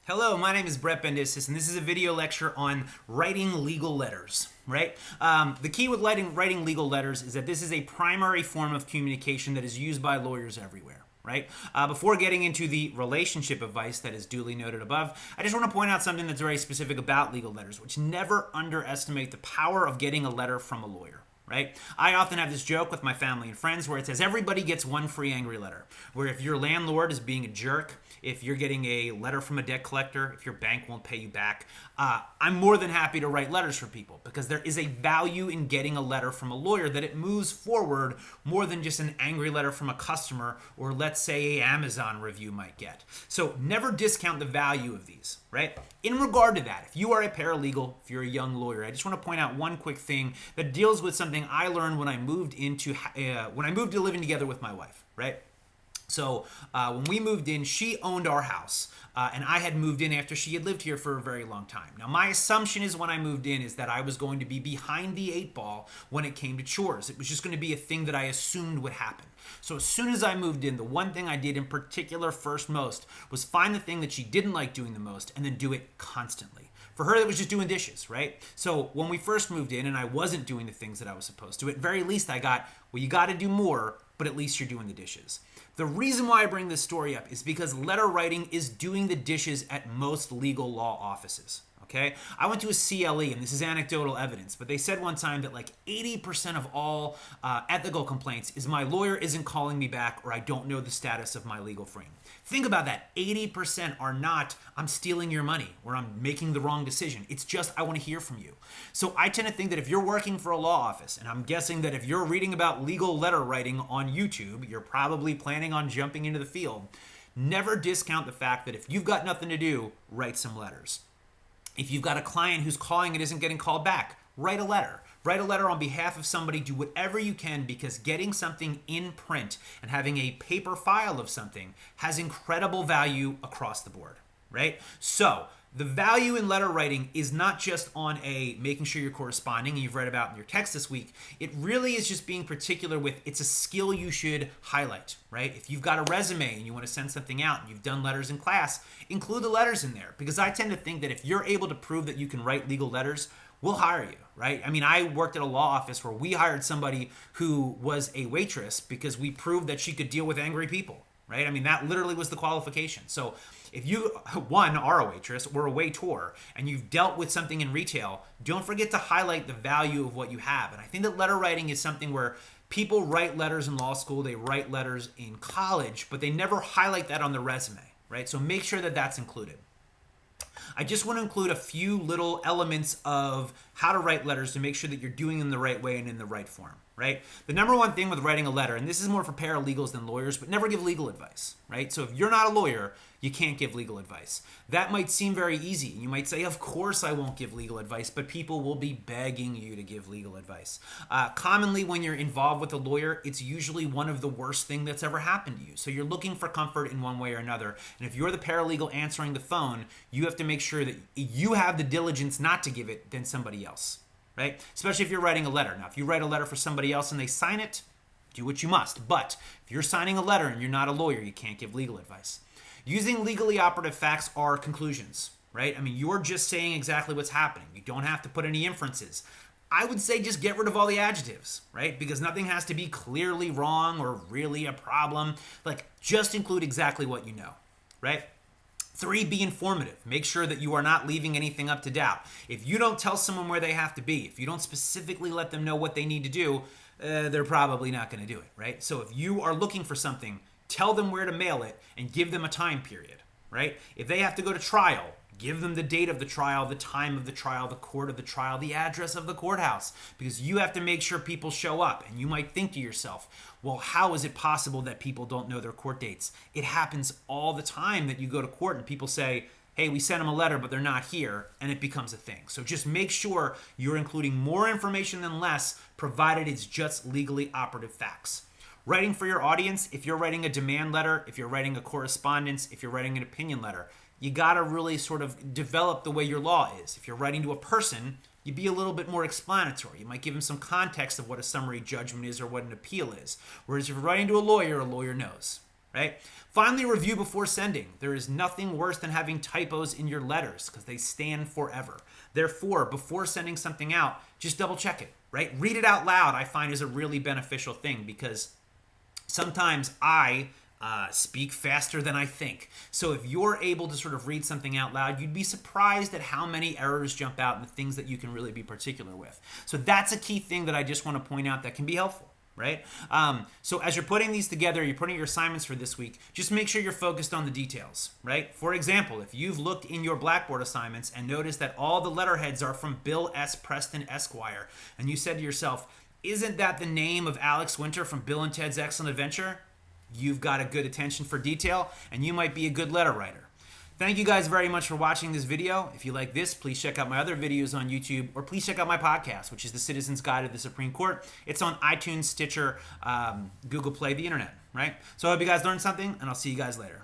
Hello, my name is Bendistis, and this is a video lecture on writing legal letters, right? The key with writing legal letters is that this is a primary form of communication that is used by lawyers everywhere, right? Before getting into the relationship advice that is duly noted above, I just want to point out something that's very specific about legal letters, which never underestimate the power of getting a letter from a lawyer. Right? I often have this joke with my family and friends where it says everybody gets one free angry letter. Where if your landlord is being a jerk, if you're getting a letter from a debt collector, if your bank won't pay you back, I'm more than happy to write letters for people because there is a value in getting a letter from a lawyer that it moves forward more than just an angry letter from a customer or let's say an Amazon review might get. So never discount the value of these, right? In regard to that, if you are a paralegal, if you're a young lawyer, I just want to point out one quick thing that deals with something I learned when I moved to living together with my wife, right? So when we moved in, she owned our house, and I had moved in after she had lived here for a very long time. Now, my assumption is when I moved in is that I was going to be behind the eight ball when it came to chores. It was just going to be a thing that I assumed would happen. So as soon as I moved in, the one thing I did in particular first most was find the thing that she didn't like doing the most and then do it constantly. For her, it was just doing dishes, right? So when we first moved in and I wasn't doing the things that I was supposed to, at very least I got, well, you got to do more, but at least you're doing the dishes. The reason why I bring this story up is because letter writing is doing the dishes at most legal law offices. Okay, I went to a CLE, and this is anecdotal evidence, but they said one time that like 80% of all ethical complaints is my lawyer isn't calling me back or I don't know the status of my legal frame. Think about that. 80% are not, I'm stealing your money or I'm making the wrong decision. It's just, I want to hear from you. So I tend to think that if you're working for a law office, and I'm guessing that if you're reading about legal letter writing on YouTube, you're probably planning on jumping into the field. Never discount the fact that if you've got nothing to do, write some letters. If you've got a client who's calling and isn't getting called back, write a letter. Write a letter on behalf of somebody. Do whatever you can because getting something in print and having a paper file of something has incredible value across the board, right? So the value in letter writing is not just on making sure you're corresponding and you've read about in your text this week. It really is just being particular with it's a skill you should highlight, right? If you've got a resume and you want to send something out and you've done letters in class, include the letters in there because I tend to think that if you're able to prove that you can write legal letters, we'll hire you, right? I mean, I worked at a law office where we hired somebody who was a waitress because we proved that she could deal with angry people, right? I mean, that literally was the qualification. So if you, one, are a waitress or a waitor and you've dealt with something in retail, don't forget to highlight the value of what you have. And I think that letter writing is something where people write letters in law school, they write letters in college, but they never highlight that on their resume, right? So make sure that that's included. I just want to include a few little elements of how to write letters to make sure that you're doing them the right way and in the right form, right? The number one thing with writing a letter, and this is more for paralegals than lawyers, but never give legal advice, right? So if you're not a lawyer, you can't give legal advice. That might seem very easy. You might say, of course I won't give legal advice, but people will be begging you to give legal advice. Commonly when you're involved with a lawyer, it's usually one of the worst things that's ever happened to you. So you're looking for comfort in one way or another. And if you're the paralegal answering the phone, you have to make sure that you have the diligence not to give it than somebody else, right? Especially if you're writing a letter. Now, if you write a letter for somebody else and they sign it, do what you must. But if you're signing a letter and you're not a lawyer, you can't give legal advice. Using legally operative facts are conclusions, right? I mean, you're just saying exactly what's happening. You don't have to put any inferences. I would say just get rid of all the adjectives, right? Because nothing has to be clearly wrong or really a problem. Like, just include exactly what you know, right? 3, be informative. Make sure that you are not leaving anything up to doubt. If you don't tell someone where they have to be, if you don't specifically let them know what they need to do, they're probably not going to do it, right? So if you are looking for something, tell them where to mail it and give them a time period, right? If they have to go to trial, give them the date of the trial, the time of the trial, the court of the trial, the address of the courthouse, because you have to make sure people show up. And you might think to yourself, well, how is it possible that people don't know their court dates? It happens all the time that you go to court and people say, hey, we sent them a letter, but they're not here, and it becomes a thing. So just make sure you're including more information than less, provided it's just legally operative facts. Writing for your audience, if you're writing a demand letter, if you're writing a correspondence, if you're writing an opinion letter, you got to really sort of develop the way your law is. If you're writing to a person, you be a little bit more explanatory. You might give them some context of what a summary judgment is or what an appeal is. Whereas if you're writing to a lawyer knows. right? Finally, review before sending. There is nothing worse than having typos in your letters because they stand forever. Therefore, before sending something out, just double check it, right? Read it out loud, I find, is a really beneficial thing because sometimes I speak faster than I think. So if you're able to sort of read something out loud, you'd be surprised at how many errors jump out and the things that you can really be particular with. So that's a key thing that I just want to point out that can be helpful, right? So as you're putting these together, you're putting your assignments for this week, just make sure you're focused on the details, right? For example, if you've looked in your Blackboard assignments and noticed that all the letterheads are from Bill S. Preston Esquire, and you said to yourself, isn't that the name of Alex Winter from Bill and Ted's Excellent Adventure? You've got a good attention for detail, and you might be a good letter writer. Thank you guys very much for watching this video. If you like this, please check out my other videos on YouTube, or please check out my podcast, which is The Citizen's Guide to the Supreme Court. It's on iTunes, Stitcher, Google Play, the internet, right? So I hope you guys learned something, and I'll see you guys later.